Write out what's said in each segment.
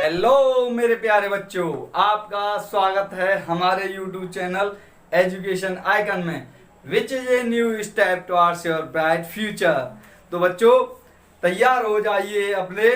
Hello मेरे प्यारे बच्चों, आपका स्वागत है हमारे YouTube चैनल एजुकेशन आइकन में, which is a new step towards your bright future. तो बच्चों तैयार हो जाइए अपने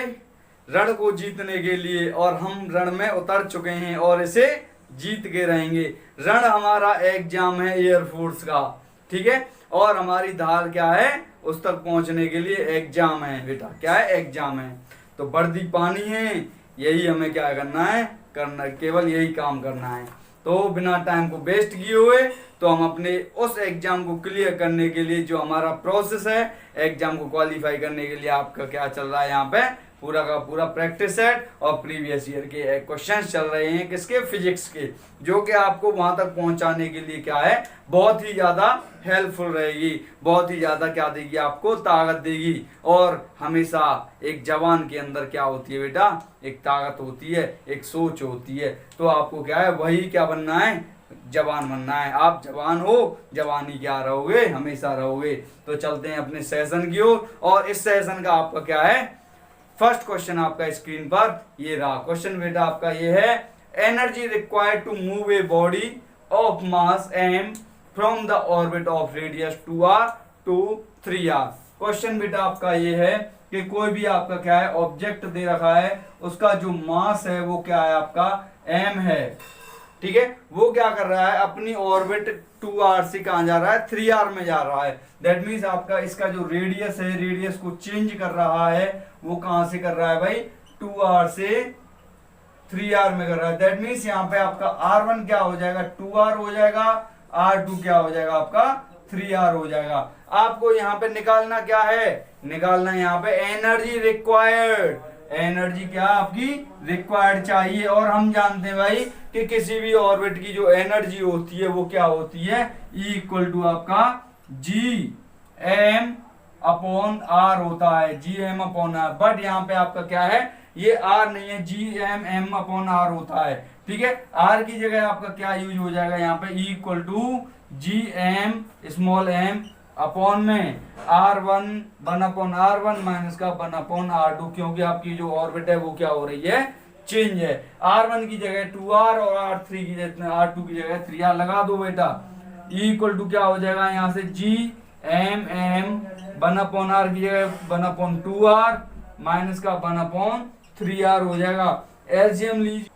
रण को जीतने के लिए, और हम रण में उतर चुके हैं और इसे जीत के रहेंगे। रण हमारा एग्जाम है एयरफोर्स का, ठीक है, और हमारी धार क्या है, उस तक पहुंचने के लिए एग्जाम है बेटा। क्या है? एग्जाम है। तो वर्दी पानी है, यही हमें क्या करना है, केवल यही काम करना है। तो बिना टाइम को वेस्ट किए हुए तो हम अपने उस एग्जाम को क्लियर करने के लिए, जो हमारा प्रोसेस है एग्जाम को क्वालिफाई करने के लिए, आपका क्या चल रहा है यहाँ पे, पूरा का पूरा प्रैक्टिस सेट और प्रीवियस ईयर के क्वेश्चंस चल रहे हैं। किसके? फिजिक्स के, जो कि आपको वहां तक पहुंचाने के लिए क्या है, बहुत ही ज्यादा हेल्पफुल रहेगी, बहुत ही ज्यादा क्या देगी, आपको ताकत देगी। और हमेशा एक जवान के अंदर क्या होती है बेटा, एक ताकत होती है, एक सोच होती है। तो आपको क्या है, वही क्या बनना है, जवान बनना है। आप जवान हो, जवानी क्या रहोगे, हमेशा रहोगे। तो चलते हैं अपने सेशन की ओर, और इस सेशन का आपका क्या है, फर्स्ट क्वेश्चन आपका स्क्रीन पर ये रहा। क्वेश्चन बेटा आपका ये है, energy required to move a body of mass m from the orbit of radius 2r to 3r। Question बेटा आपका ये है कि कोई भी आपका क्या है, ऑब्जेक्ट दे रखा है, उसका जो मास है वो क्या है, आपका m है, ठीक है। वो क्या कर रहा है, अपनी ऑर्बिट 2r से कहां जा रहा है, 3r में जा रहा है। दैट मीन्स आपका इसका जो रेडियस है, रेडियस को चेंज कर रहा है, वो कहां से कर रहा है भाई, 2r से 3r में कर रहा है। दैट मीन्स यहाँ पे आपका r1 क्या हो जाएगा, 2r हो जाएगा, r2 क्या हो जाएगा आपका, 3r हो जाएगा। आपको यहाँ पे निकालना क्या है, निकालना यहाँ पे एनर्जी रिक्वायर्ड, एनर्जी क्या आपकी रिक्वायर्ड चाहिए। और हम जानते हैं भाई कि किसी भी ऑर्बिट की जो एनर्जी होती है वो क्या होती है, E इक्वल टू आपका Gm अपॉन R होता है, Gm अपॉन R। बट यहाँ पे आपका क्या है, ये R नहीं है, Gm अपॉन R होता है, ठीक है। R की जगह आपका क्या यूज हो जाएगा यहाँ पे, E equal to Gm small m upon में R1 one upon R1 minus का वन अपॉन R2, क्योंकि आपकी जो ऑर्बिट है वो क्या हो रही है, चेंज है। R1 की जगह 2R और R3 की जगह R2 की जगह 3R लगा दो बेटा। E इक्वल टू क्या हो जाएगा यहाँ से, Gm वन अपॉन R की जगह वन अपॉन 2R माइनस का वन अपॉन 3R हो जाएगा। एलसीएम लीजिए,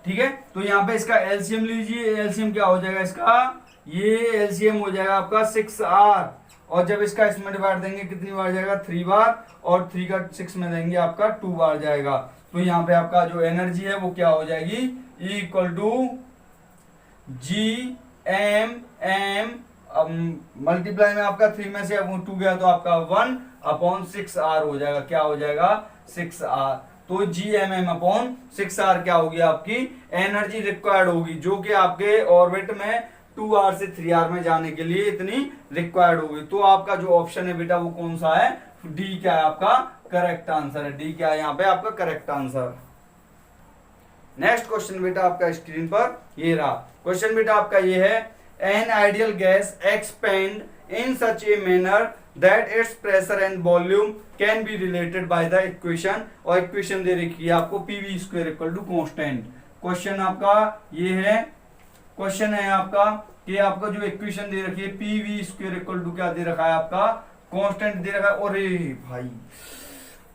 ठीक है। तो यहाँ पे इसका एलसीएम लीजिए, एलसीएम क्या हो जाएगा इसका, ये एलसीएम हो जाएगा आपका 6R, और जब इसका इसमें डिवाइड देंगे कितनी बार जाएगा, 3 बार, और 3 का 6 में देंगे आपका 2 बार जाएगा। तो यहाँ पे आपका जो एनर्जी है वो क्या हो जाएगी, E equal to Gm multiply में आपका 3 में से 2 गया तो आपका 1 अपॉन 6R हो जाएगा। क्या हो जाएगा, 6R। तो Gm अपॉन 6R क्या होगी, आपकी एनर्जी रिक्वायर्ड होगी, जो कि आपके ऑर्बिट में 2R से 3R में जाने के लिए इतनी रिक्वायर्ड होगी। तो आपका जो ऑप्शन है बेटा वो कौन सा है, डी क्या है आपका करेक्ट आंसर है। डी क्या है यहाँ पे आपका करेक्ट आंसर। नेक्स्ट क्वेश्चन बेटा आपका स्क्रीन पर ये रहा। क्वेश्चन बेटा आपका ये है, an ideal gas expand in such a manner that its pressure and volume can be related by the equation. और इक्वेशन दे रखी है आपको, PV square equal to constant. Question आपका ये है, क्वेश्चन है आपका कि आपका जो इक्वेशन दे रखी है, पीवी स्क्वायर इक्वल टू क्या दे रखा है आपका, कांस्टेंट दे रखा है। और भाई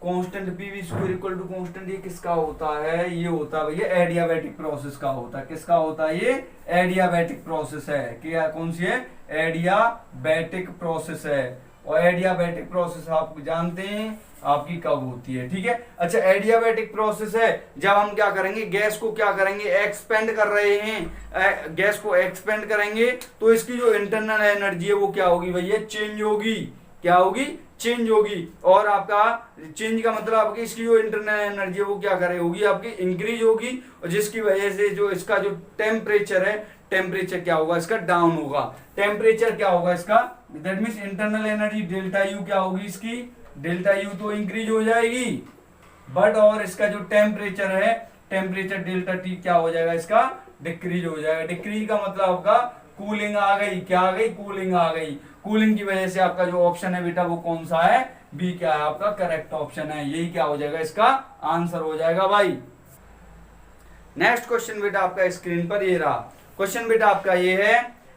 constant, PV square equal to constant, ये किसका होता है, ये होता है भैया एडियाबैटिक प्रोसेस का होता है। किसका होता है, ये एडियाबैटिक प्रोसेस है। क्या, कौन सी है, एडियाबैटिक प्रोसेस है। और एडियाबैटिक प्रोसेस आप जानते हैं आपकी कब होती है, ठीक है। अच्छा, एडियाबैटिक प्रोसेस है जब हम क्या करेंगे, गैस को क्या करेंगे, एक्सपेंड कर रहे हैं, गैस को एक्सपेंड करेंगे तो इसकी जो इंटरनल एनर्जी है वो क्या होगी भैया, चेंज होगी। क्या होगी, चेंज होगी। और आपका चेंज का मतलब आपकी इसकी जो इंटरनल एनर्जी है वो क्या करे होगी, आपकी इंक्रीज होगी, और जिसकी वजह से जो इसका जो टेम्परेचर है, टेम्परेचर क्या होगा इसका, डाउन होगा। टेम्परेचर क्या होगा इसका, that means internal energy delta U क्या होगी इसकी, डेल्टा यू तो इंक्रीज हो जाएगी, बट और इसका जो टेम्परेचर है, टेम्परेचर डेल्टा टी क्या हो जाएगा इसका, डिक्रीज हो जाएगा। डिक्रीज का मतलब आपका कूलिंग आ गई, क्या आ गई, कूलिंग आ गई। कूलिंग की वजह से आपका जो ऑप्शन है बेटा वो कौन सा है, बी क्या है आपका करेक्ट ऑप्शन है। यही क्या हो जाएगा, इसका आंसर हो जाएगा भाई। नेक्स्ट क्वेश्चन बेटा आपका स्क्रीन पर ये रहा। क्वेश्चन बेटा आपका ये है,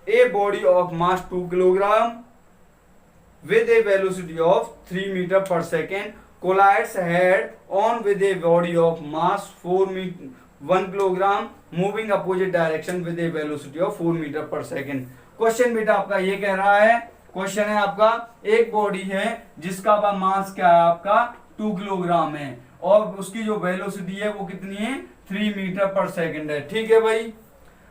ए body of mass 2 kilogram with a velocity of 3 meter per second collides head on with a body of mass 1 kilogram moving opposite direction with a velocity of 4 meter per second। Question बेटा आपका ये कह रहा है, question है आपका, एक body है जिसका मास क्या है आपका 2 किलोग्राम है और उसकी जो वेलोसिटी है वो कितनी है 3 मीटर पर सेकंड है। ठीक है भाई।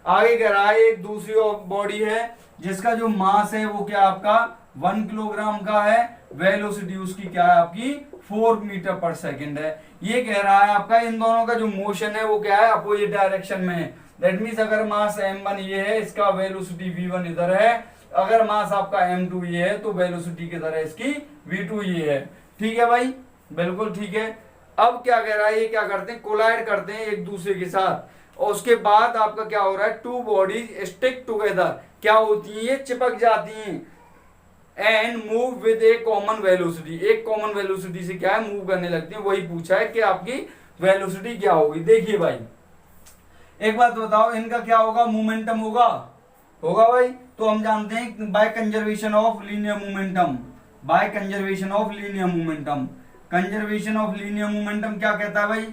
आगे कह रहा है एक दूसरी बॉडी है जिसका जो मास है वो क्या आपका 1 किलोग्राम का है, वेलोसिटी उसकी क्या है आपकी 4 मीटर पर सेकंड है। ये कह रहा है आपका इन दोनों का जो मोशन है वो क्या है अपोजिट डायरेक्शन में है। दैट मींस अगर मास m1 ये है, इसका वेलोसिटी v1 इधर है, अगर मास आपका m2 ये है तो वेलोसिटी किधर है इसकी v2 ये है। ठीक है भाई, बिल्कुल ठीक है। अब क्या कह रहा है, ये क्या करते हैं कोलाइड करते हैं एक दूसरे के साथ और उसके बाद आपका क्या हो रहा है, टू बॉडीज स्टिक टुगेदर क्या होती है, ये चिपक जाती हैं and move with A common velocity, एक कॉमन वेलोसिटी से क्या है मूव करने लगती है। वही पूछा है कि आपकी वेलोसिटी क्या होगी। देखिए भाई एक बात बताओ, इनका क्या होगा, मोमेंटम होगा भाई। तो हम जानते हैं by conservation of linear momentum, by conservation of linear momentum. Conservation of linear momentum क्या कहता है भाई,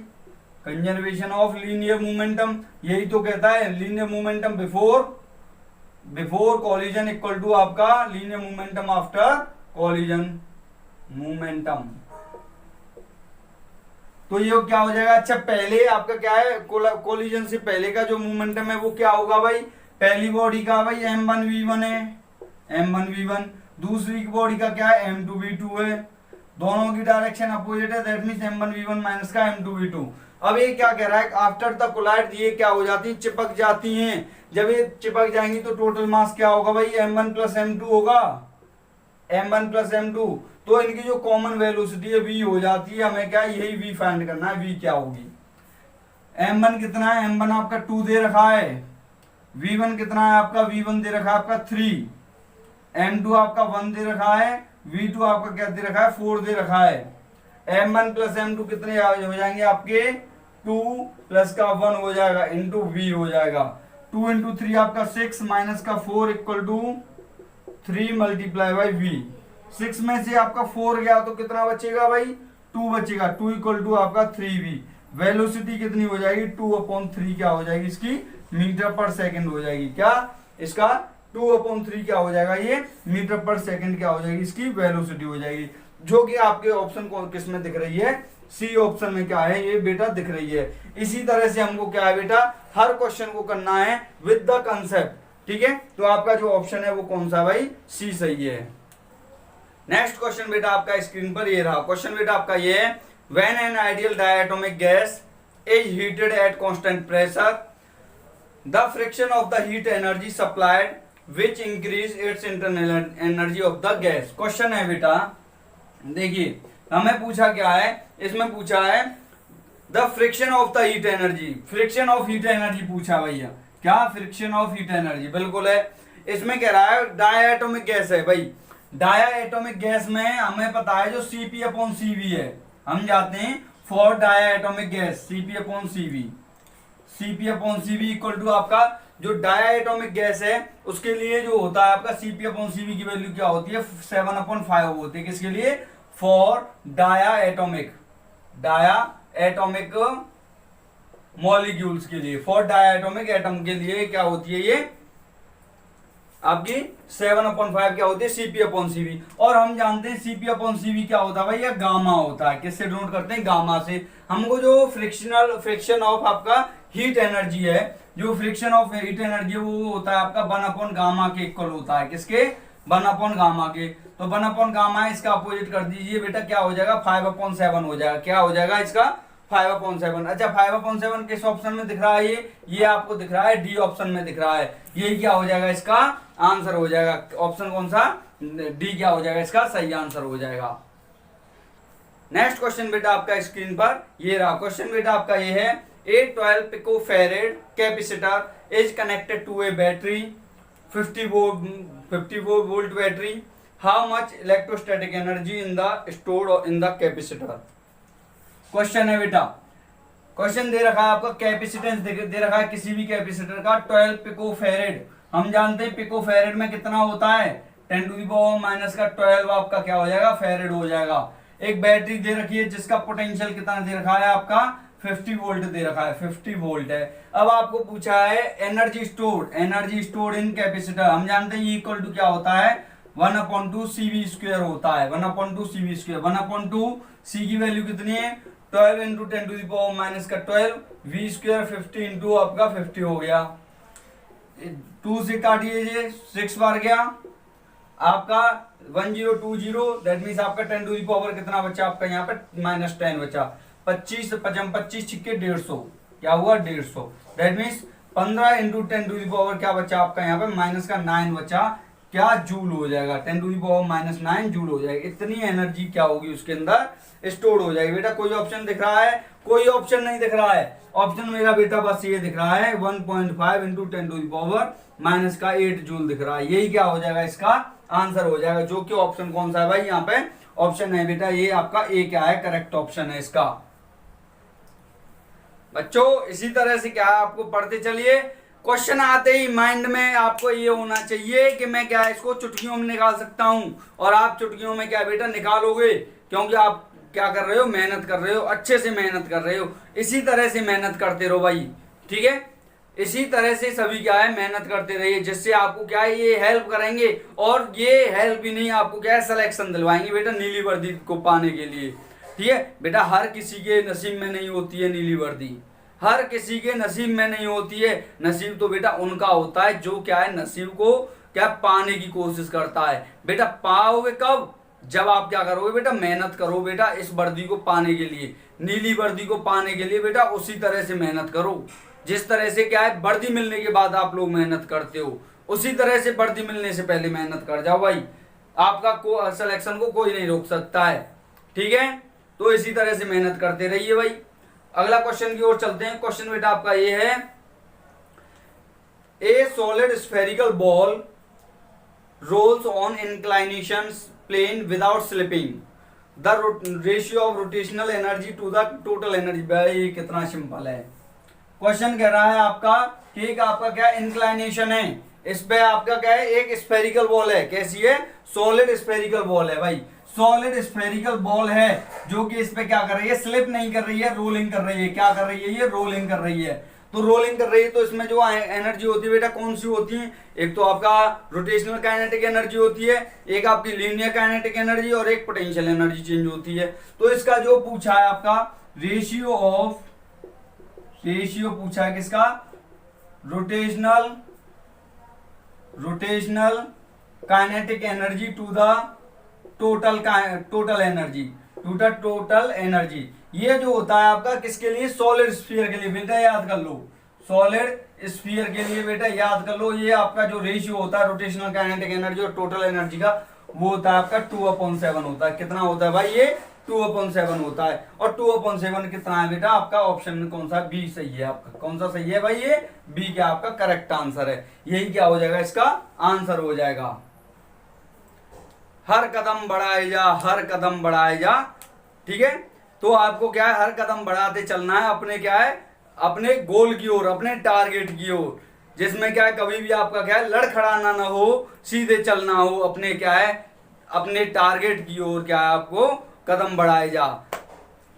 कंजर्वेशन ऑफ लीनियर मोमेंटम यही तो कहता है linear momentum before collision equal to आपका linear momentum after collision momentum. तो ये क्या हो जाएगा, अच्छा पहले आपका क्या है कोलिजन से पहले का जो मोमेंटम है वो क्या होगा भाई, पहली बॉडी का भाई m1v1 है, m1v1, दूसरी की बॉडी का क्या है m2v2 है, दोनों की डायरेक्शन अपोजिट है, दैट मींस m1v1 माइनस का m2v2। अब ये क्या कह रहा है, आफ्टर द कोलाइड ये क्या हो जाती है, चिपक जाती हैं। जब ये चिपक जाएंगी तो टोटल मास क्या होगा भाई, m1 प्लस m2 होगा, m1 प्लस m2। तो इनकी जो कॉमन वेलोसिटी है v हो जाती है, हमें क्या यही v फाइंड करना है, v क्या होगी। m1 कितना है, m1 आपका 2 दे रखा है, v1 कितना है आपका, v1 दे रखा है आपका 3, m2 आपका 1 दे रखा है, v2 आपका क्या दे रखा है 4 दे रखा है। m1 प्लस m2 कितने हो जाएंगे आपके 2 प्लस का 1 हो जाएगा इंटू v हो जाएगा, 2 इंटू 3 आपका 6 माइनस का 4 equal to 3 multiply by v। 6 में से आपका 4 गया तो कितना बचेगा भाई, 2 बचेगा, 2 इक्वल टू आपका 3v। वेलोसिटी कितनी हो जाएगी 2/3 क्या हो जाएगी इसकी मीटर पर सेकंड हो जाएगी, क्या इसका 2/3 क्या हो जाएगा, ये मीटर पर सेकंड क्या हो जाएगी इसकी वेलोसिटी हो जाएगी, जो कि आपके ऑप्शन को किस में दिख रही है, सी ऑप्शन में क्या है ये बेटा दिख रही है। इसी तरह से हमको क्या है बेटा हर क्वेश्चन को करना है विद द कंसेप्ट। ठीक है, तो आपका जो ऑप्शन है वो कौन सा भाई, सी सही है। नेक्स्ट क्वेश्चन बेटा आपका स्क्रीन पर ये रहा। क्वेश्चन बेटा आपका ये है, when an ideal diatomic gas is heated at constant pressure the friction of the heat energy supplied which increase its internal energy of the gas. Question है बेटा, देखिए हमें पूछा क्या है, इसमें पूछा है the friction of the heat energy, friction of heat energy पूछा भैया, क्या फ्रिक्शन ऑफ हीट एनर्जी, बिल्कुल है। इसमें कह रहा है डायटोमिक गैस है भाई, डायटोमिक गैस में हमें पता है जो Cp/Cv है, हम जाते हैं for diatomic gas Cp/Cv, Cp/Cv equal to आपका जो डायटोमिक गैस है उसके लिए जो होता है आपका Cp/Cv की वैल्यू क्या होती है 7/5 होती है, किसके लिए, फॉर डायटोमिक मॉलिक्यूल्स के लिए, फॉर डायटोमिक एटम के लिए क्या होती है ये आपकी 7/5 क्या होती है Cp/Cv। और हम जानते हैं Cp/Cv क्या होता है भाई, ये गामा होता है, किससे डिनोट करते हैं, गामा से। हमको जो फ्रिक्शन ऑफ आपका हीट एनर्जी है, जो फ्रिक्शन ऑफ हीट एनर्जी है वो होता है आपका 1/गामा के इक्वल होता है, किसके 1/गामा के। तो 1/गामा है, इसका अपोजिट कर दीजिए बेटा, क्या हो जाएगा 5/7 हो जाएगा, क्या हो जाएगा इसका 5/7। अच्छा 5/7 किस ऑप्शन में दिख रहा है, ये आपको दिख रहा है डी ऑप्शन में दिख रहा है, यही क्या हो जाएगा इसका आंसर हो जाएगा। ऑप्शन कौन सा, डी क्या हो जाएगा इसका सही आंसर हो जाएगा। नेक्स्ट क्वेश्चन बेटा आपका स्क्रीन पर ये रहा। क्वेश्चन बेटा आपका ये है, a 12 picofarad capacitor is connected to a battery 54 volt battery, how much electrostatic energy in the stored in the capacitor. Question है बेटा क्वेश्चन दे रखा है आपका कैपेसिटेंस दे रखा है किसी भी कैपेसिटर का 12 पिको फेरेड। हम जानते हैं पिको फेरेड में कितना होता है 10 टू द पावर माइनस का 12 आपका क्या हो जाएगा फेरेड हो जाएगा। एक बैटरी दे रखी है जिसका पोटेंशियल कितना दे रखा है आपका 50 वोल्ट दे रखा है 50 वोल्ट है। अब आपको पूछा है एनर्जी स्टोर्ड इन कैपेसिटर। हम जानते हैं इक्वल टू क्या होता है 1/2 CV स्क्वायर होता है 1/2 CV स्क्वायर 1/2 C की वैल्यू कितनी है 12 into 10 to the power minus का 12 V स्क्वायर 50 इंटू आपका 50 हो गया 2 से काटिए 6 बार गया आपका 1020 दैट मीन्स आपका 10 टू द पावर कितना बचा आपका यहाँ पे -10 बचा 25 25 छिक्के 150 क्या हुआ 150 that means 15 into 10 to the power क्या बचा आपका यहाँ पे माइनस का 9 बचा क्या जूल हो जाएगा 10 टू द पावर -9 जूल हो जाएगा। इतनी एनर्जी क्या होगी उसके अंदर स्टोर हो जाएगी। बेटा कोई ऑप्शन दिख रहा है कोई ऑप्शन नहीं दिख रहा है। ऑप्शन मेरा बेटा बस ये दिख रहा है 1.5 into 10 to the power minus का 8 जूल दिख रहा है। यही क्या हो जाएगा इसका आंसर हो जाएगा जो कि ऑप्शन कौन सा है भाई यहाँ पे ऑप्शन है बेटा ये आपका ए क्या है करेक्ट ऑप्शन है इसका। बच्चों इसी तरह से क्या है आपको पढ़ते चलिए क्वेश्चन आते ही माइंड में आपको ये होना चाहिए कि मैं क्या इसको चुटकियों में निकाल सकता हूं और आप चुटकियों में क्या बेटा निकालोगे क्योंकि आप क्या कर रहे हो मेहनत कर रहे हो अच्छे से मेहनत कर रहे हो। इसी तरह से मेहनत करते रहो भाई ठीक है इसी तरह से सभी क्या है मेहनत करते रहिए जिससे आपको क्या है ये हेल्प करेंगे और ये हेल्प ही नहीं आपको क्या है सिलेक्शन दिलवाएंगे बेटा नीली वर्दी को पाने के लिए। ठीक है बेटा हर किसी के नसीब में नहीं होती है नीली वर्दी हर किसी के नसीब में नहीं होती है। नसीब तो बेटा उनका होता है जो क्या है नसीब को क्या पाने की कोशिश करता है। बेटा पाओगे कब जब आप क्या करोगे बेटा मेहनत करो बेटा इस वर्दी को पाने के लिए नीली वर्दी को पाने के लिए बेटा उसी तरह से मेहनत करो जिस तरह से क्या है वर्दी मिलने के बाद आप लोग मेहनत करते हो उसी तरह से वर्दी मिलने से पहले मेहनत कर जाओ भाई। आपका सिलेक्शन को कोई नहीं रोक सकता है। ठीक है तो इसी तरह से मेहनत करते रहिए भाई। अगला क्वेश्चन की ओर चलते हैं। क्वेश्चन बेटा आपका ये है a solid spherical ball rolls on inclination plane without slipping the ratio of rotational energy to the total energy. भाई कितना सिंपल है क्वेश्चन कह रहा है आपका कि एक आपका क्या इंक्लाइनेशन है इस पे आपका क्या है एक स्फेरिकल बॉल है कैसी है सॉलिड स्फेरिकल बॉल है भाई सॉलिड स्फेरिकल बॉल है जो कि इस पे क्या कर रही है स्लिप नहीं कर रही है रोलिंग कर रही है। क्या कर रही है ये रोलिंग कर रही है तो रोलिंग कर रही है तो इसमें जो एनर्जी होती है बेटा कौन सी होती है एक तो आपका रोटेशनल काइनेटिक एनर्जी होती है एक आपकी लीनियर काइनेटिक एनर्जी और एक पोटेंशियल एनर्जी चेंज होती है। तो इसका जो पूछा है आपका रेशियो पूछा है किसका rotational kinetic energy to the total energy ये जो होता है आपका किसके लिए सॉलिड स्फीयर के लिए बेटा याद कर लो सॉलिड स्फीयर के लिए बेटा याद कर लो ये आपका जो रेशियो होता है रोटेशनल काइनेटिक एनर्जी और टोटल एनर्जी का वो होता है आपका 2/7 होता है। कितना होता है भाई ये 2/7 होता है और 2/7 कितना है बेटा आपका ऑप्शन कौन सा बी सही है आपका कौन सा सही है भाई ये बी क्या आपका करेक्ट आंसर है। यही क्या हो जाएगा इसका आंसर हो जाएगा। हर कदम बढ़ाए जा ठीक है तो आपको क्या है हर कदम बढ़ाते चलना है अपने क्या है अपने गोल की ओर अपने टारगेट की ओर जिसमें क्या है कभी भी आपका क्या है लड़खड़ाना ना हो सीधे चलना हो अपने क्या है अपने टारगेट की ओर क्या है आपको कदम बढ़ाए जा।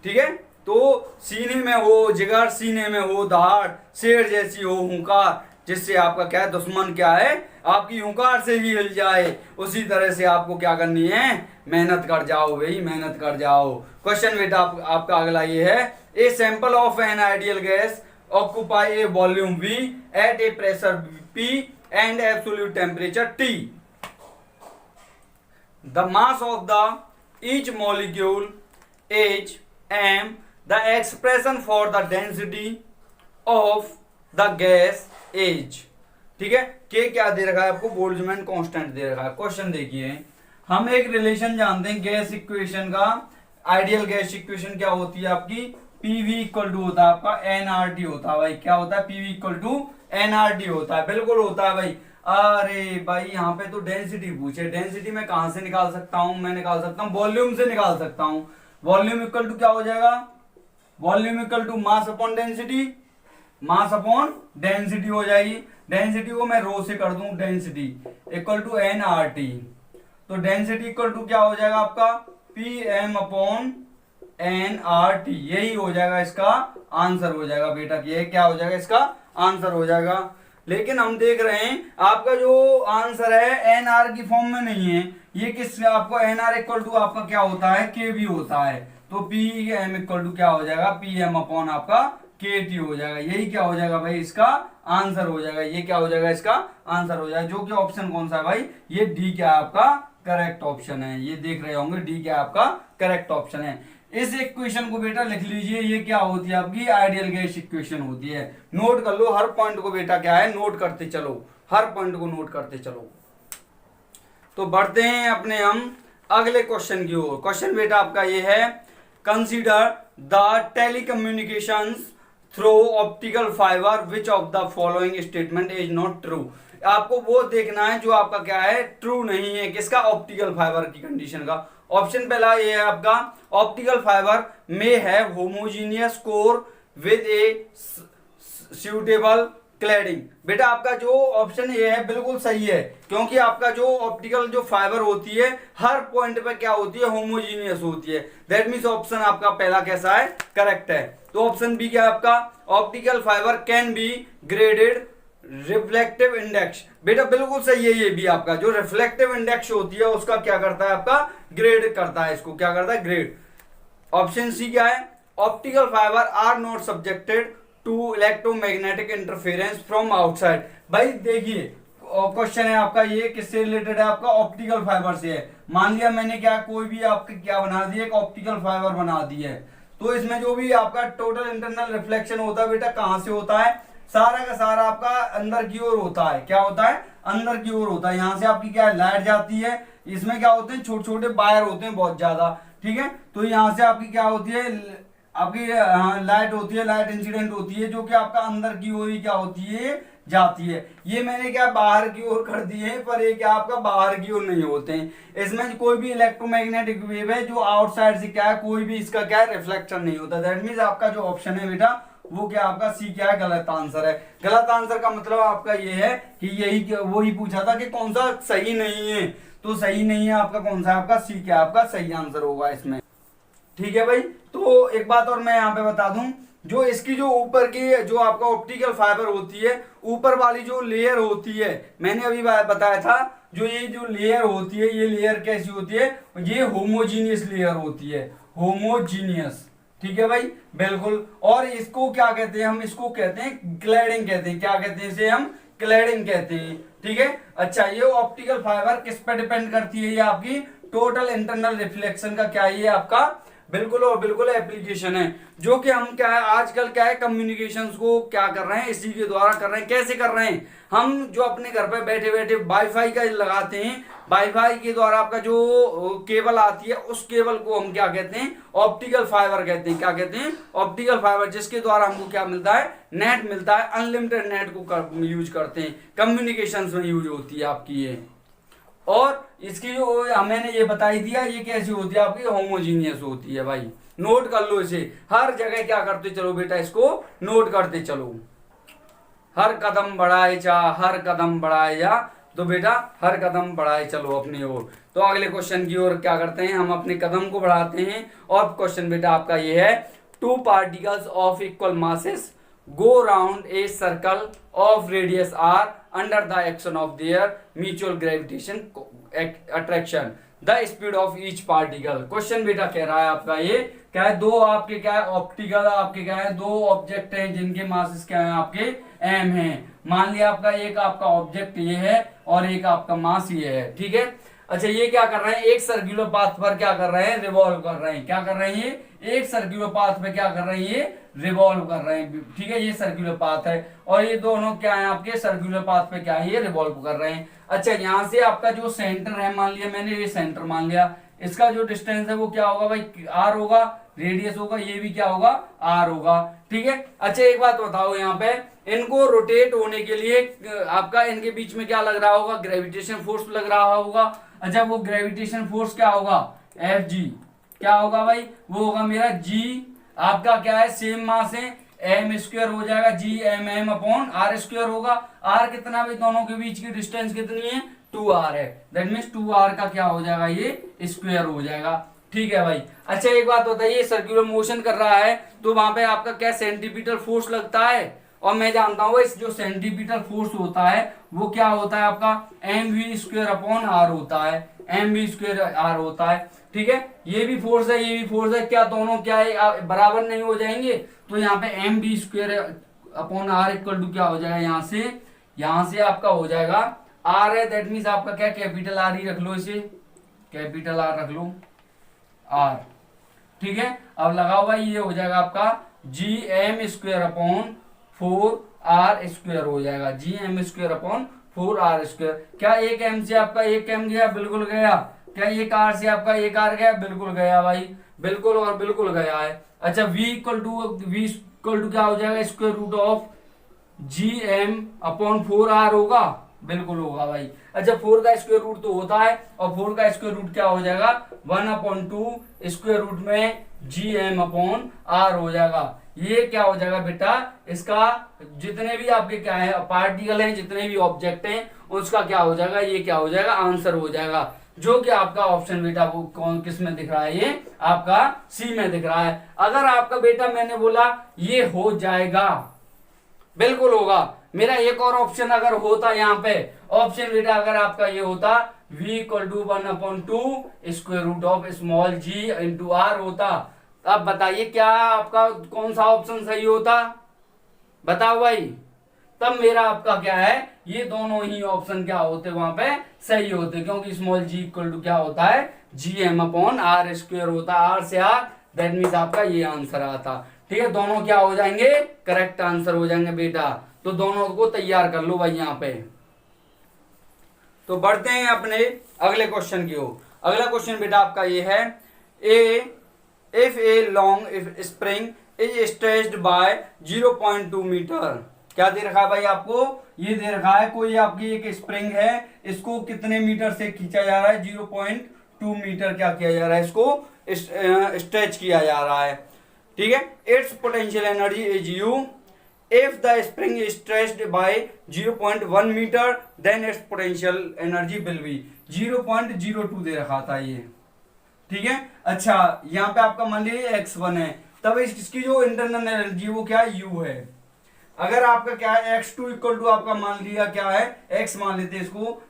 ठीक है तो सीने में हो जिगर सीने में हो दहाड़ शेर जैसी हो हुंकार जिससे आपका क्या है दुश्मन क्या है आपकी हुंकार से भी हिल जाए उसी तरह से आपको क्या करनी है मेहनत कर जाओ भाई मेहनत कर जाओ। क्वेश्चन बेटा आपका अगला ये है a sample of an ideal gas occupy a volume V at a pressure P and absolute temperature T the mass of the each molecule H m the expression for the density of the gas H। ठीक है के क्या दे रखा है आपको Boltzmann constant दे रखा है। क्वेश्चन देखिए हम एक रिलेशन जानते हैं गैस इक्वेशन का आइडियल गैस इक्वेशन क्या होती है आपकी PV इक्वल टू होता है आपका nRT होता है भाई क्या होता है PV इक्वल टू nRT होता है बिल्कुल होता है भाई। अरे भाई यहाँ पे तो डेंसिटी पूछे डेंसिटी मैं कहां से निकाल सकता हूं मैं निकाल सकता हूं वॉल्यूम से निकाल सकता हूं। वॉल्यूम इक्वल टू क्या हो जाएगा volume equal to mass upon density, mass upon density हो जाएगी। डेंसिटी को मैं रो से कर दूं, density equal to n r t, तो डेंसिटी इक्वल टू क्या हो जाएगा आपका p m upon n r t, यही हो जाएगा इसका आंसर हो जाएगा बेटा, ये क्या हो जाएगा इसका आंसर हो जाएगा। लेकिन हम देख रहे हैं आपका जो आंसर है एन आर की फॉर्म में नहीं है, ये किस आपको एन आर इक्वल टू आपका क्या होता है के भी होता है, तो पी एम इक्वल टू क्या हो जाएगा पी एम अपॉन आपका के टी हो जाएगा, यही क्या हो जाएगा भाई इसका आंसर हो जाएगा, ये क्या हो जाएगा इसका आंसर हो जाएगा, जो कि ऑप्शन कौन सा है भाई, ये डी क्या आपका करेक्ट ऑप्शन है, ये देख रहे होंगे डी क्या आपका करेक्ट ऑप्शन है। इस इक्वेशन को बेटा लिख लीजिए, ये क्या होती है आपकी आइडियल गैस इक्वेशन होती है, नोट कर लो हर पॉइंट को बेटा, क्या है नोट करते चलो, हर पॉइंट को नोट करते चलो। तो बढ़ते हैं अपने हम अगले क्वेश्चन की ओर। क्वेश्चन बेटा आपका ये है, consider the telecommunications through optical fibre which of the following statement is not true. आपको वो देखना है जो आपका क्या है ट्रू नहीं है, किसका ऑप्टिकल फाइबर की कंडीशन का। ऑप्शन पहला ये है आपका, ऑप्टिकल फाइबर में है homogeneous core with a suitable cladding. बेटा आपका जो ऑप्शन ये है बिल्कुल सही है, क्योंकि आपका जो ऑप्टिकल जो फाइबर होती है हर पॉइंट पे क्या होती है होमोजीनियस होती है, दैट मीन्स ऑप्शन आपका पहला कैसा है करेक्ट है। तो ऑप्शन बी क्या है आपका, optical fibre can be graded reflective index. बेटा बिल्कुल सही है, ये भी आपका जो रिफ्लेक्टिव इंडेक्स होती है उसका क्या करता है आपका ग्रेड करता है, इसको क्या करता है ग्रेड। ऑप्शन सी क्या है, optical fibre are not subjected to electromagnetic interference from outside. भाई देखिए क्वेश्चन है आपका ये किससे रिलेटेड है, आपका ऑप्टिकल फाइबर से है। मान लिया मैंने क्या कोई भी आपके क्या बना दिया, एक ऑप्टिकल फाइबर बना दी है, तो इसमें जो भी आपका टोटल इंटरनल रिफ्लेक्शन होता है बेटा कहां से होता है, सारा का सारा आपका अंदर की ओर होता है, क्या होता है अंदर की ओर होता है। यहाँ से आपकी क्या है लाइट जाती है, इसमें क्या होते हैं छोटे छोटे वायर होते हैं बहुत ज्यादा, ठीक है, तो यहाँ से आपकी क्या होती है आपकी लाइट होती है, लाइट इंसिडेंट होती है, जो कि आपका अंदर की ओर ही क्या होती है जाती है। ये मैंने क्या बाहर की ओर कर दिए हैं, पर ये क्या आपका बाहर की ओर नहीं होते हैं। इसमें कोई भी इलेक्ट्रोमैग्नेटिक वेव है जो आउटसाइड से क्या है कोई भी इसका क्या है रिफ्लेक्शन नहीं होता। दैट मीन्स आपका जो ऑप्शन है बेटा वो क्या आपका सी क्या है गलत आंसर है। गलत आंसर का मतलब आपका ये है कि यही वही पूछा था कि कौन सा सही नहीं है, तो सही नहीं है आपका कौन सा, आपका सी क्या आपका सही आंसर होगा इसमें, ठीक है भाई। तो एक बात और मैं यहाँ पे बता दूं, जो इसकी जो ऊपर की जो आपका ऑप्टिकल फाइबर होती है, ऊपर वाली जो लेयर होती है, मैंने अभी बताया था जो ये जो लेयर होती है, ये लेयर कैसी होती है, ये होमोजीनियस लेयर होती है, होमोजीनियस, ठीक है भाई बिल्कुल। और इसको क्या कहते हैं, हम इसको कहते हैं क्लैडिंग कहते हैं, क्या कहते हैं इसे हम क्लैडिंग कहते हैं, ठीक है। अच्छा ये ऑप्टिकल फाइबर किस पे डिपेंड करती है, ये आपकी टोटल इंटरनल रिफ्लेक्शन का क्या है, ये आपका बिल्कुल और बिल्कुल एप्लीकेशन है, जो कि हम क्या है आजकल क्या है कम्युनिकेशंस को क्या कर रहे हैं इसी के द्वारा कर रहे हैं। कैसे कर रहे हैं, हम जो अपने घर पे बैठे बैठे वाईफाई का लगाते हैं, वाईफाई के द्वारा आपका जो केबल आती है उस केबल को हम क्या कहते हैं ऑप्टिकल फाइबर कहते हैं, क्या कहते हैं ऑप्टिकल फाइबर, जिसके द्वारा हमको क्या मिलता है नेट मिलता है, अनलिमिटेड नेट को यूज करते हैं, कम्युनिकेशन में यूज होती है आपकी ये। और इसकी जो मैंने ये बताई दिया ये कैसी होती है आपकी होमोजीनियस होती है भाई, नोट कर लो इसे, हर जगह क्या करते चलो बेटा इसको नोट करते चलो, हर कदम बढ़ाए जा, हर कदम बढ़ाए जा, तो बेटा हर कदम बढ़ाए चलो अपनी ओर। तो अगले क्वेश्चन की ओर क्या करते हैं हम अपने कदम को बढ़ाते हैं, और क्वेश्चन बेटा आपका ये है, two particles of equal masses go round a circle of radius r under the action of their mutual gravitation attraction, the speed of each particle। Question बेटा कह रहा है आपका ये क्या है, दो आपके क्या है ऑप्टिकल आपके क्या है दो ऑब्जेक्ट हैं जिनके मासेस क्या है आपके m हैं। मान लिया आपका एक आपका ऑब्जेक्ट ये है और एक आपका मास ये है, ठीक है। अच्छा ये क्या कर रहे हैं, एक सर्कुलर पाथ पर क्या कर रहे हैं रिवॉल्व कर रहे हैं, क्या कर रहे हैं ये एक सर्कुलर पाथ पे क्या कर रहे हैं ये रिवॉल्व कर रहे हैं, ठीक है। ये सर्कुलर पाथ है और ये दोनों क्या है आपके सर्कुलर पाथ पे क्या है ये रिवॉल्व कर रहे हैं। अच्छा यहाँ से आपका जो सेंटर है, मान लिया मैंने ये सेंटर मान लिया, इसका जो डिस्टेंस है वो क्या होगा भाई आर होगा, रेडियस होगा, ये भी क्या होगा आर होगा, ठीक है। अच्छा एक बात बताओ, यहाँ पे इनको रोटेट होने के लिए आपका इनके बीच में क्या लग रहा होगा, ग्रेविटेशन फोर्स लग रहा होगा। अच्छा वो ग्रेविटेशन फोर्स क्या होगा एफ जी, क्या होगा भाई वो होगा मेरा जी आपका क्या है, सेम मास है, एम स्क्वायर हो जाएगा G m m upon r square होगा। आर कितना भी, दोनों के बीच की डिस्टेंस कितनी है, 2r है, दैट मीन्स 2r का क्या हो जाएगा, ये स्क्वायर हो जाएगा। ठीक है भाई। अच्छा एक बात बताइए, सर्कुलर मोशन कर रहा है तो वहां पे आपका क्या सेंटीमीटर फोर्स लगता है, और मैं जानता हूँ इस जो सेंटीमीटर फोर्स होता है वो क्या होता है आपका m v square upon are होता है, एम वी स्क्वायर आर होता है। ठीक है, ये भी फोर्स है, ये भी फोर्स है, क्या दोनों क्या है बराबर नहीं हो जाएंगे, तो यहाँ पे m v square upon r equal to क्या हो जाएगा, यहाँ से आपका हो जाएगा आर है, दैट मीन्स आपका क्या कैपिटल आर ही रख लो, इसे कैपिटल आर रख लो, आर। ठीक है, अब लगाओ भाई, ये हो जाएगा आपका G m square upon 4r square हो जाएगा, G m square upon 4r square. क्या एक m से आपका एक m गया, बिल्कुल गया। क्या एक r से आपका एक r गया, बिल्कुल गया भाई, बिल्कुल और बिल्कुल गया है। अच्छा v इक्वल टू क्या हो जाएगा, square root of G M upon 4r होगा, बिल्कुल होगा भाई। अच्छा 4 का स्क्वायर रूट तो होता है, और 4 का स्क्वायर रूट क्या हो जाएगा, 1/2 स्क्वायर रूट में जी एम अपॉन आर हो जाएगा। ये क्या हो जाएगा बेटा, इसका जितने भी आपके क्या है पार्टिकल हैं, जितने भी ऑब्जेक्ट हैं, उसका क्या हो जाएगा, ये क्या हो जाएगा, आंसर हो जाएगा, जो कि आपका ऑप्शन बेटा वो कौन किस में दिख रहा है, ये आपका सी में दिख रहा है। अगर आपका बेटा मैंने बोला ये हो जाएगा, बिल्कुल होगा। मेरा एक और ऑप्शन अगर होता यहाँ पे, ऑप्शन बेटा अगर आपका ये होता v equal to 1/2 square root of small g into r होता, अब बताइए क्या आपका कौन सा ऑप्शन सही होता, बताओ भाई। तब मेरा आपका क्या है, ये दोनों ही ऑप्शन क्या होते वहां पे सही होते, क्योंकि स्मॉल जी इक्वल टू क्या होता है, G M upon r square होता है, आर से आर, दैट मीन्स आपका ये आंसर आता। ठीक है, दोनों क्या हो जाएंगे, करेक्ट आंसर हो जाएंगे बेटा। तो दोनों को तैयार कर लो भाई यहाँ पे। तो बढ़ते हैं अपने अगले क्वेश्चन की ओर। अगला क्वेश्चन बेटा आपका ये है, if a long spring is stretched by 0.2 metre. क्या दे रखा है भाई आपको, ये दे रखा है कोई आपकी एक स्प्रिंग है, इसको कितने मीटर से खींचा जा रहा है, 0.2 मीटर क्या किया जा रहा है, इसको स्ट्रेच किया जा रहा है। ठीक है, it's potential energy is you, if the spring is stretched by 0.1 meter then its potential energy will be 0.02 दे रखा था ये। ठीक है, अच्छा यहाँ पे आपका मान लीजिए x1 है, तब इसकी जो इंटरनल एनर्जी वो क्या है, u है। अगर आपका क्या है x2 इक्वल टू आपका मान लिया क्या है, x मान लेते हैं,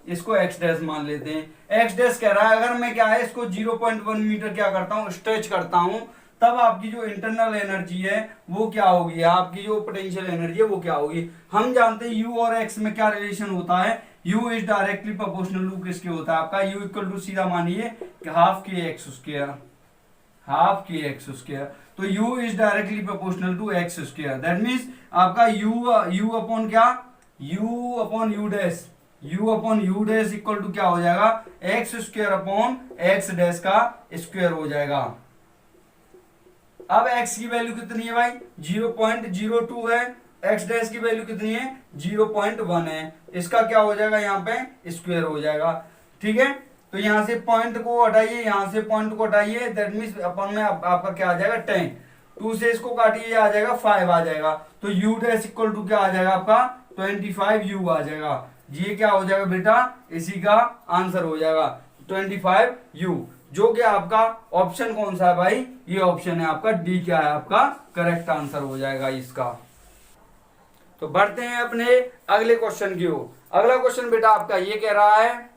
इसको x डैश मान लेते हैं। x डैश कह रहा है अगर मैं क्या है इसको 0.1 मीटर क्या करता हूँ, स्ट्रेच करता हूँ, तब आपकी जो इंटरनल एनर्जी है वो क्या होगी, आपकी जो पोटेंशियल एनर्जी है वो क्या होगी। हम जानते हैं u और x में क्या रिलेशन होता है, u is directly proportional to किसके होता है आपका, u इक्वल टू सीधा मानिए हाफ के एक्स स्क्वायर, तो u is directly proportional to x square, that means आपका u अपॉन क्या, u upon u dash equal to क्या हो जाएगा, x square upon x dash का स्क्वायर हो जाएगा। अब x की वैल्यू कितनी है भाई, 0.02 है, x डैश की वैल्यू कितनी है, 0.1 है, इसका क्या हो जाएगा यहाँ पे स्क्वायर हो जाएगा। ठीक है, तो यहाँ से पॉइंट को हटाइए, यहाँ से पॉइंट को हटाइए, दैट मीन्स अपन में आपका क्या आ जाएगा 10, 2 से इसको काटिए आ जाएगा 5 आ जाएगा, तो u डैश इक्वल टू क्या आ जाएगा आपका 25u आ जाएगा। ये क्या हो जाएगा बेटा, इसी का आंसर हो जाएगा 25u, जो कि आपका ऑप्शन कौन सा है भाई, ये ऑप्शन है आपका डी, क्या है आपका करेक्ट आंसर हो जाएगा इसका। तो बढ़ते हैं अपने अगले क्वेश्चन की ओर। अगला क्वेश्चन बेटा आपका ये कह रहा है,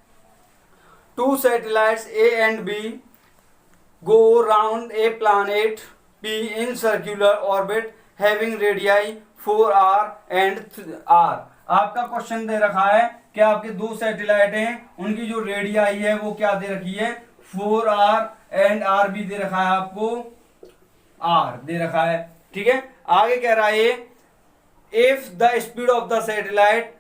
2 satellites a and b go round a planet p in circular orbit having radii 4r and r। आपका क्वेश्चन दे रखा है कि आपके 2 सैटेलाइट हैं, उनकी जो रेडियाई है वो क्या दे रखी है, 4r एंड r भी दे रखा है आपको, r दे रखा है। ठीक है, आगे कह रहा है if the speed of the satellite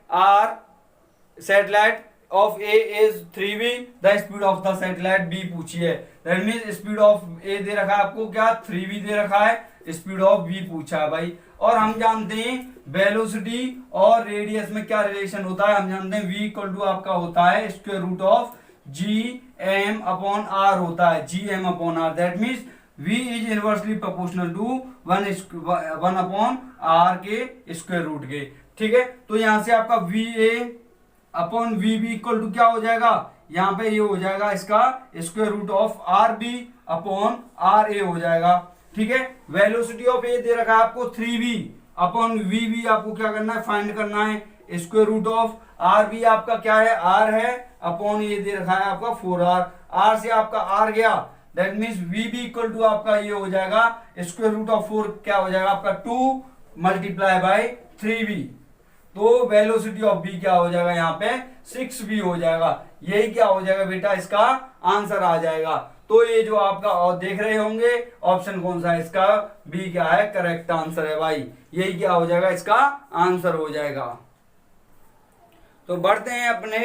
of A is 3v, the speed of the satellite b पूछिए, दैट मींस स्पीड ऑफ ए दे रखा है आपको क्या 3v दे रखा है, स्पीड ऑफ b पूछा है भाई। और हम जानते हैं वेलोसिटी और रेडियस में क्या रिलेशन होता है, हम जानते हैं v इक्वल टू आपका होता है square root of G M upon are होता है, G M upon R, that means v is inversely proportional to 1/r के स्क्वायर रूट के। ठीक है, तो यहां से आपका va upon v B equal to क्या हो जाएगा, यहाँ पे ये हो जाएगा इसका square root of are b upon r a हो जाएगा। ठीक है, वेलोसिटी ऑफ ए दे रखा है आपको 3v अपॉन वी बी, आपको क्या करना है, फाइंड करना है। Square root of are be आपका क्या है, आर है, अपॉन ये दे रखा है आपका 4r, आर से आपका आर गया, that means v B equal to आपका ये हो जाएगा स्क्वायर रूट ऑफ 4 क्या हो जाएगा आपका 2 मल्टीप्लाई बाय 3v, तो वेलोसिटी ऑफ बी क्या हो जाएगा यहाँ पे 6v हो जाएगा। यही क्या हो जाएगा बेटा, इसका आंसर आ जाएगा। तो ये जो आपका और देख रहे होंगे ऑप्शन कौन सा है, इसका बी क्या है, करेक्ट आंसर है भाई। यही क्या हो जाएगा, इसका आंसर हो जाएगा। तो बढ़ते हैं अपने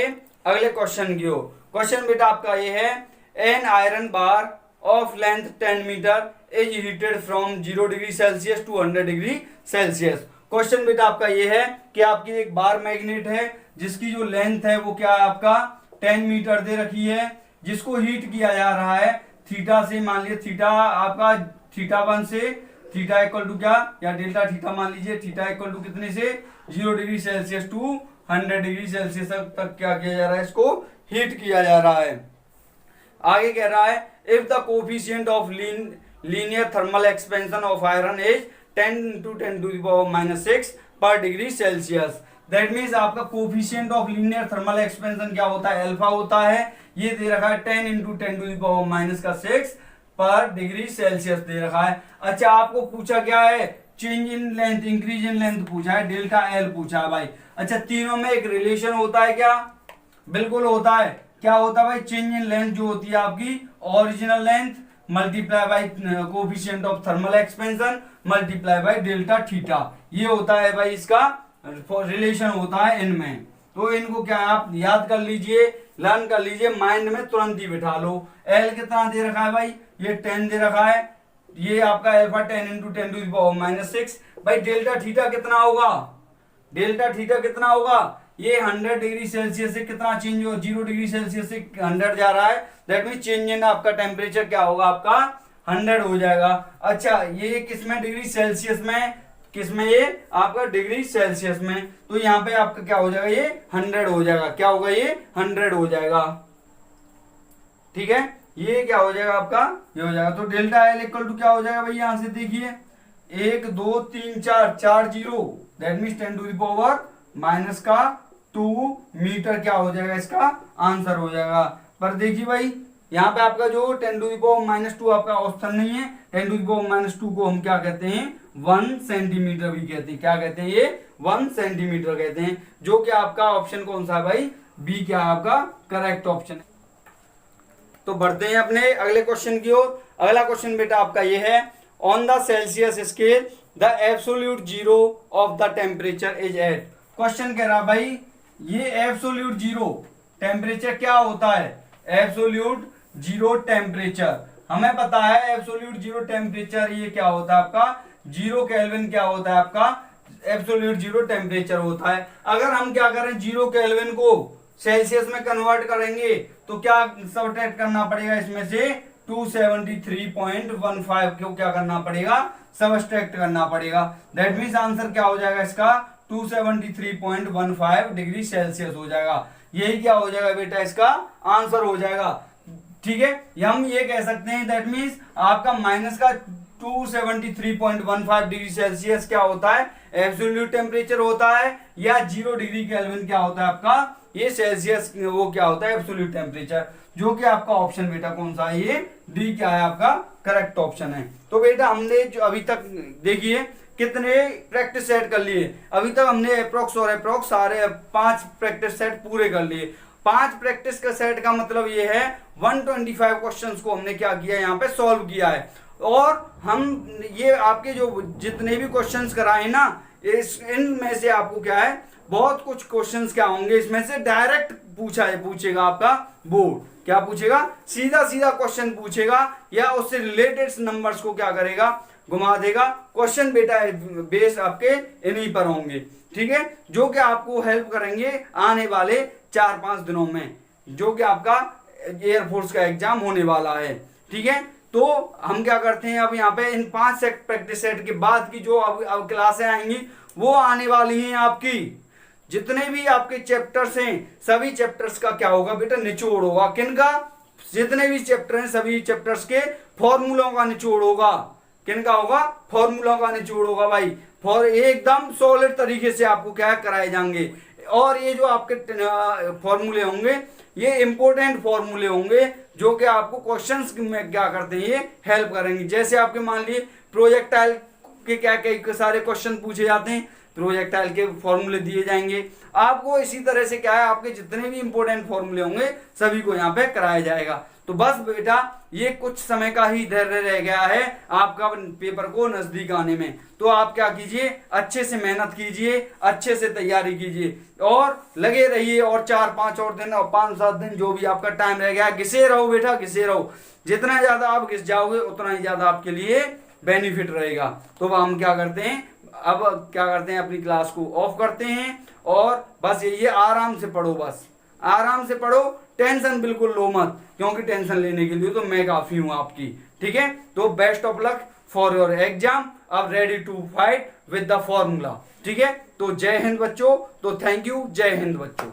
अगले क्वेश्चन की ओर। क्वेश्चन बेटा आपका ये है, an iron bar of length 10 metre is heated from 0 degree Celsius to 100 degree Celsius. Question बेटा आपका ये है कि आपकी एक बार मैग्नेट है जिसकी जो लेंथ है वो क्या है आपका 10 मीटर दे रखी है, जिसको हीट किया जा रहा है थीटा से, मान लीजिए थीटा आपका थीटा 1 से, थीटा इक्वल टू क्या, या डेल्टा थीटा मान लीजिए, थीटा इक्वल टू कितने से 0 degree Celsius to 100 degree Celsius तक क्या किया जा रहा है, इसको हीट किया जा रहा है। आगे कह रहा है, if the coefficient of linear thermal expansion of iron is 10 into 10 to the power minus 6 पर डिग्री सेल्सियस, दैट मीन्स आपका coefficient of linear thermal expansion क्या होता है, अल्फा होता है। ये दे रखा है 10 into 10 to the power minus का 6 पर डिग्री सेल्सियस दे रखा है। अच्छा, आपको पूछा क्या है, change in length, increase in length पूछा है, डेल्टा एल पूछा है भाई। अच्छा, तीनों में एक रिलेशन होता है क्या, बिल्कुल होता है। क्या होता है भाई, चेंज इन लेंथ जो होती है आपकी original length multiply by coefficient of thermal expansion multiply by delta theta, ये होता है भाई इसका रिलेशन होता है इनमें। तो इनको क्या आप याद कर लीजिए, लर्न कर लीजिए, माइंड में तुरंत ही बिठा लो। एल कितना दे रखा है भाई, ये 10 दे रखा है, ये आपका alpha 10 into 10 to the power minus 6। भाई डेल्टा थीटा कितना होगा, डेल्टा थीटा कितना होगा, ये 100 डिग्री सेल्सियस से कितना चेंज हो, 0 डिग्री सेल्सियस से 100 जा रहा है, दैट मीन चेंज इन आपका टेम्परेचर क्या होगा, आपका 100 हो जाएगा। अच्छा, ये किसमें, डिग्री सेल्सियस में, किसमें, ये आपका डिग्री सेल्सियस में, तो यहाँ पे आपका क्या हो जाएगा, ये 100 हो जाएगा, क्या होगा, ये 100 हो जाएगा। ठीक है, ये क्या हो जाएगा आपका, ये हो जाएगा। तो डेल्टा एल इक्वल टू क्या हो जाएगा भाई, यहां से देखिए 1 2 3 4 zero, that means 10 to the power minus का 2 मीटर क्या हो जाएगा, इसका आंसर हो जाएगा। पर देखिए भाई यहाँ पे आपका जो 10 to the power minus 2 आपका औसतन नहीं है, 10 to the power minus 2 को हम क्या कहते हैं, 1 सेंटीमीटर भी कहते हैं। क्या कहते हैं, ये 1 सेंटीमीटर कहते हैं, जो कि आपका ऑप्शन कौन सा है भाई, बी क्या है आपका करेक्ट ऑप्शन है। तो बढ़ते हैं अपने अगले क्वेश्चन की ओर। अगला क्वेश्चन बेटा आपका ये है, on the Celsius scale the absolute zero of the temperature is at. Question कह रहा भाई ये एब्सोल्यूट जीरो टेम्परेचर क्या होता है, एब्सोल्यूट जीरो टेम्परेचर हमें पता है, एब्सोल्यूट जीरो टेम्परेचर ये क्या होता है आपका 0 केल्विन क्या होता है आपका एब्सोल्यूट जीरो टेम्परेचर होता है। अगर हम क्या करें 0 केल्विन को सेल्सियस में कन्वर्ट करेंगे तो क्या सब्ट्रैक्ट करना पड़ेगा, इसमें से 273.15 को क्या करना पड़ेगा, सब्ट्रैक्ट करना पड़ेगा। दैट मीन्स आंसर क्या हो जाएगा इसका 273.15 डिग्री सेल्सियस हो जाएगा। यही क्या हो जाएगा बेटा, इसका आंसर हो जाएगा। ठीक है, हम ये कह सकते हैं दैट मीन्स आपका माइनस का 273.15 डिग्री सेल्सियस क्या होता है, एब्सोल्यूट टेम्परेचर होता है, या 0 डिग्री केल्विन क्या होता है आपका ये सेल्सियस वो क्या होता है एब्सोल्यूट टेम्परेचर, जो कि आपका ऑप्शन बेटा कौन सा है, ये डी क्या है आपका करेक्ट ऑप्शन है। तो बेटा हमने जो अभी तक देखिए कितने प्रैक्टिस सेट कर लिए, अभी तक हमने अप्रोक्स और अप्रोक्स सारे 5 प्रैक्टिस सेट पूरे कर लिए। 5 प्रैक्टिस का सेट का मतलब ये है 125 क्वेश्चंस को हमने क्या किया यहाँ पे सॉल्व किया है। और हम ये आपके जो जितने भी क्वेश्चंस कराए ना, इनमें से आपको क्या है बहुत कुछ क्वेश्चंस क्या होंगे, इसमें से डायरेक्ट पूछेगा आपका बोर्ड, क्या पूछेगा, सीधा सीधा क्वेश्चन पूछेगा, या उससे रिलेटेड नंबर्स को क्या करेगा, घुमा देगा। क्वेश्चन बेटा बेस आपके इन्हीं पर होंगे। ठीक है, जो कि आपको हेल्प करेंगे आने वाले 4-5 दिनों में, जो कि आपका एयरफोर्स का एग्जाम होने वाला है। ठीक है, तो हम क्या करते हैं, अब यहाँ पे इन 5 सेट प्रैक्टिस सेट के बाद की जो अब क्लासें आएंगी वो आने वाली हैं आपकी। जितने भी आपके चैप्टर्स हैं सभी चैप्टर्स का क्या होगा बेटा, निचोड़ होगा। किनका? जितने भी चैप्टर हैं सभी चैप्टर्स के फॉर्मूलों का निचोड़ होगा। किनका होगा? फॉर्मूलों का निचोड़ होगा भाई। एकदम सॉलिड तरीके से आपको क्या कराए जाएंगे। और ये जो आपके फॉर्मूले होंगे ये इंपॉर्टेंट फॉर्मूले होंगे जो कि आपको क्वेश्चंस में क्या करते हैं, ये हेल्प करेंगे। जैसे आपके मान लिए प्रोजेक्टाइल के क्या कई सारे क्वेश्चन पूछे जाते हैं, प्रोजेक्टाइल के फॉर्मूले दिए जाएंगे आपको। इसी तरह से क्या है, आपके जितने भी इंपॉर्टेंट फॉर्मूले होंगे सभी को यहाँ पे कराया जाएगा। तो बस बेटा ये कुछ समय का ही धैर्य रह गया है आपका पेपर को नजदीक आने में। तो आप क्या कीजिए, अच्छे से मेहनत कीजिए, अच्छे से तैयारी कीजिए और लगे रहिए। और 4-5 और दिन और 5-7 दिन जो भी आपका टाइम रह गया, घिसे रहो बेटा, घिसे रहो। जितना ज्यादा आप घिस जाओगे उतना ही ज्यादा आपके लिए बेनिफिट रहेगा। तो हम क्या करते हैं, अब क्या करते हैं, अपनी क्लास को ऑफ करते हैं और बस ये आराम से पढ़ो, बस आराम से पढ़ो, टेंशन बिल्कुल लो मत, क्योंकि टेंशन लेने के लिए तो मैं काफी हूं आपकी। ठीक है, तो best of luck for your exam. अब ready to fight with the formula. ठीक है, तो जय हिंद बच्चों। तो थैंक यू, जय हिंद बच्चों।